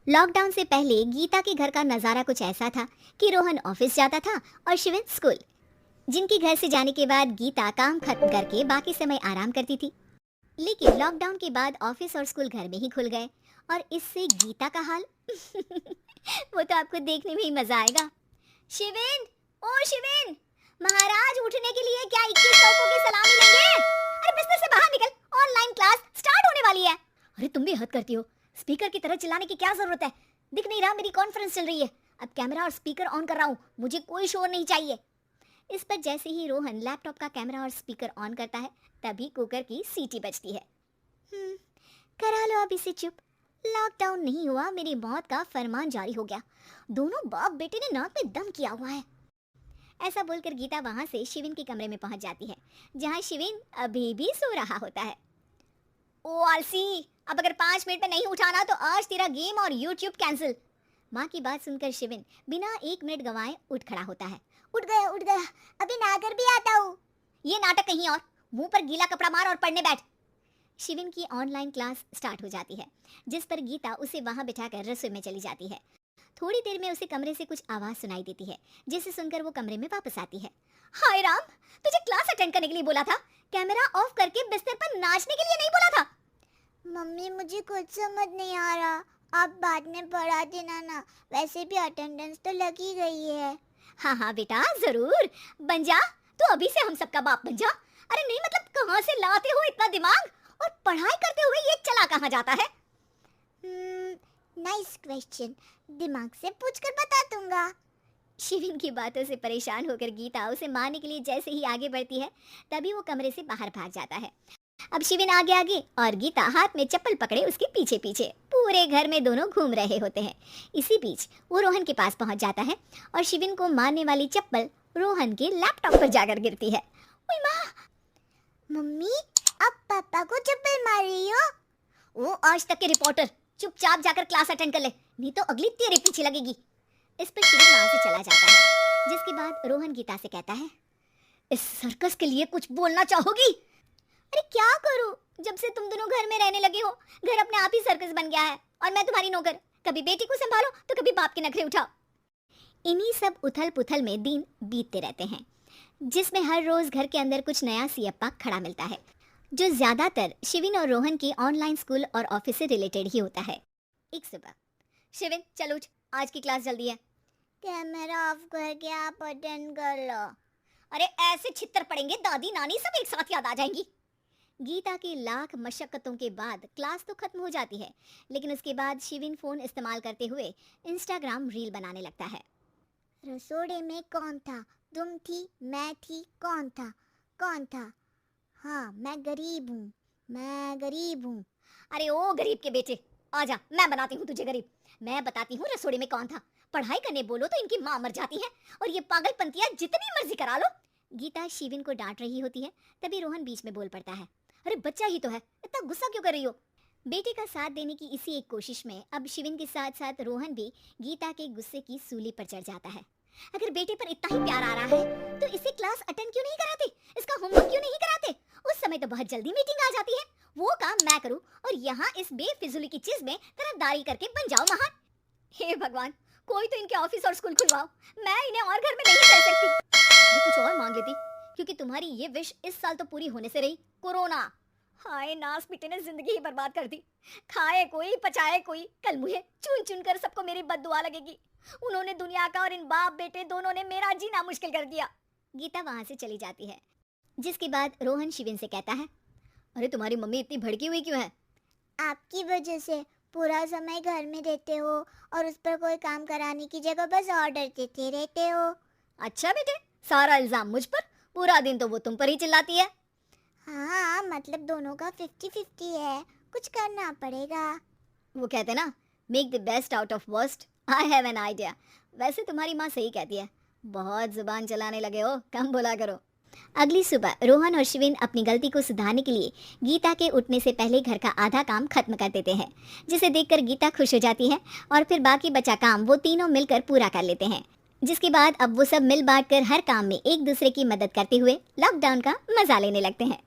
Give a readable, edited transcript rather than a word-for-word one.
Lockdown से पहले गीता के घर का नज़ारा कुछ ऐसा था कि रोहन ऑफिस जाता था और शिवन स्कूल। जिनके घर से जाने के बाद गीता काम खत्म करके बाकी समय आराम करती थी। लेकिन लॉकडाउन के बाद ऑफिस और स्कूल घर में ही खुल गए और इससे गीता का हाल वो तो आपको देखने में ही मजा आएगा। शिवेन, ओ शिवेन, महाराज उठने के लिए क्या 21 तोपों की सलामी लेंगे? अरे बिस्तर से बाहर निकल, ऑनलाइन क्लास स्टार्ट होने वाली है। अरे तुम भी हद करती हो, स्पीकर की तरह चिल्लाने की क्या जरूरत है? दिख नहीं रहा मेरी कॉन्फ्रेंस चल रही है। अब कैमरा और स्पीकर ऑन कर रहा हूँ, मुझे कोई शोर नहीं चाहिए। इस पर जैसे ही रोहन लैपटॉप का कैमरा और स्पीकर ऑन करता है तभी कुकर की सीटी बजती है। करा लो अब इसे चुप। लॉकडाउन नहीं हुआ, मेरी मौत का फरमान जारी हो गया। दोनों बाप बेटे ने नाक में दम किया हुआ है। ऐसा बोलकर गीता वहां से शिविन के कमरे में पहुंच जाती है, जहां शिविन अभी भी सो रहा होता है। ओ आलसी, अब अगर 5 मिनट में नहीं उठाना तो आज तेरा गेम और यूट्यूब कैंसिल। माँ की बात सुनकर शिविन बिना 1 मिनट गंवाए उठ खड़ा होता है। उठ गया, अभी नागर भी आता हूँ। ये नाटक कहीं और, मुंह पर गीला कपड़ा मार और पढ़ने बैठ। शिविन की ऑनलाइन क्लास स्टार्ट हो जाती है, जिस पर गीता उसे वहां बिठाकर रसोई में चली जाती है। थोड़ी देर में उसे कमरे से कुछ आवाज सुनाई देती है, जिसे सुनकर वो कमरे में वापस आती है। हाय राम, तुझे क्लास अटेंड करने के लिए बोला था, कैमरा ऑफ करके बिस्तर पर नाचने के लिए नहीं बोला था। मम्मी मुझे कुछ समझ नहीं आ रहा, आप बाद में पढ़ा देना ना, वैसे भी अटेंडेंस तो लगी गई है। हाँ बेटा, जरूर बन जा, तो अभी से हम सबका बाप बन जा। अरे नहीं मतलब कहाँ से लाते हो इतना दिमाग, और पढ़ाई करते हुए ये चला कहाँ जाता है? नाइस क्वेश्चन, दिमाग से पूछकर बता दूंगा। शिविन की बातों से परेशान होकर गीता उसे मारने के लिए जैसे ही आगे बढ़ती है तभी वो कमरे से बाहर भाग जाता है। अब शिविन आगे आगे और गीता हाथ में चप्पल पकड़े उसके पीछे पीछे। पूरे घर में दोनों घूम रहे होते हैं। इसी बीच वो रोहन के पास पहुंच जाता है और शिविन को मारने वाली चप्पल रोहन के लैपटॉप पर जाकर गिरती है। ओए माँ! मम्मी, अब पापा को चप्पल मार रही हो? वो आज तक के रिपोर्टर, चुपचाप जाकर क्लास अटेंड कर ले, नहीं तो अगली तेरे पीछे लगेगी। इस पर शिविन वहां से चला जाता है, जिसके बाद रोहन गीता से कहता है, इस सर्कस के लिए कुछ बोलना चाहोगी? अरे क्या करूं, जब से तुम दोनों घर में रहने लगे हो, घर अपने आप ही सर्कस बन गया है और मैं तुम्हारी नौकर। कभी बेटी को संभालो तो कभी बाप के नखरे उठाओ। इन्हीं सब उथल पुथल में दिन बीतते रहते हैं, जिसमें हर रोज घर के अंदर कुछ नया सियप्पा खड़ा मिलता है, जो ज्यादातर शिविन और रोहन के ऑनलाइन स्कूल और ऑफिस से रिलेटेड ही होता है। एक सुबह, शिविन चलो उठ, आज की क्लास जल्दी है। कैमरा ऑफ करके आप अटेंड कर लो। अरे ऐसे छित्तर पड़ेंगे, दादी नानी सब एक साथ याद आ जाएंगी। गीता की लाख मशक्कतों के बाद क्लास तो खत्म हो जाती है, लेकिन उसके बाद शिविन फोन इस्तेमाल करते हुए इंस्टाग्राम रील बनाने लगता है। रसोड़े में कौन था? तुम थी, मैं थी, कौन था? कौन था? हाँ, मैं गरीब हूँ। अरे ओ गरीब के बेटे, आजा, मैं बनाती हूँ तुझे गरीब। मैं बताती हूँ रसोड़े में कौन था। पढ़ाई करने बोलो तो इनकी माँ मर जाती है और ये पागलपंतियाँ जितनी मर्जी करा लो। गीता शिविन को डांट रही होती है, तभी रोहन बीच में बोल पड़ता है। अरे बच्चा ही तो है, इतना गुस्सा क्यों कर रही हो? बेटे का साथ देने की इसी एक कोशिश में अब शिविन के साथ साथ रोहन भी गीता के गुस्से की सूली पर चढ़ जाता है। अगर बेटे पर इतना ही प्यार आ रहा है तो इसे क्लास अटेंड क्यों नहीं कराते, इसका होमवर्क क्यों नहीं कराते? उस समय तो बहुत जल्दी मीटिंग आ जाती है, वो काम मैं करूं और यहाँ इस बेफिजुली की चीज में तरफदारी करके बन जाओ महान। हे भगवान, कोई तो इनके ऑफिस और स्कूल खुलवाओ, मैं इन्हें और घर में नहीं रह सकती। ये कुछ और मांग लेती, क्योंकि तुम्हारी ये विश इस साल तो पूरी होने से रही, कोरोना। हाय नास बेटे ने जिंदगी ही बर्बाद कर दी। खाए कोई पचाए कोई, कल मुझे चुन चुन कर सबको मेरी बद्दुआ लगेगी। उन्होंने दुनिया का और इन बाप बेटे दोनों ने मेरा जीना मुश्किल कर दिया। गीता वहां से चली जाती है, जिसके बाद रोहन शिविन से कहता है, अरे तुम्हारी मम्मी इतनी भड़की हुई क्यों है? आपकी वजह से पूरा समय घर में रहते हो और उस पर कोई काम कराने की जगह बस ऑर्डर देते रहते हो। अच्छा बेटे, सारा इल्जाम मुझ पर, पूरा दिन तो वो तुम पर ही चिल्लाती है। हाँ, मतलब दोनों का 50-50 है, कुछ करना पड़ेगा। वो कहते ना, make the best out of worst. I have an idea. वैसे तुम्हारी माँ सही कहती है, बहुत जुबान चलाने लगे हो, कम बोला करो। अगली सुबह रोहन और शिविन अपनी गलती को सुधारने के लिए गीता के उठने से पहले घर का आधा काम खत्म कर देते हैं, जिसे देखकर गीता खुश हो जाती है और फिर बाकी बचा काम वो तीनों मिलकर पूरा कर लेते हैं। जिसके बाद अब वो सब मिल बांट कर हर काम में एक दूसरे की मदद करते हुए लॉकडाउन का मजा लेने लगते हैं।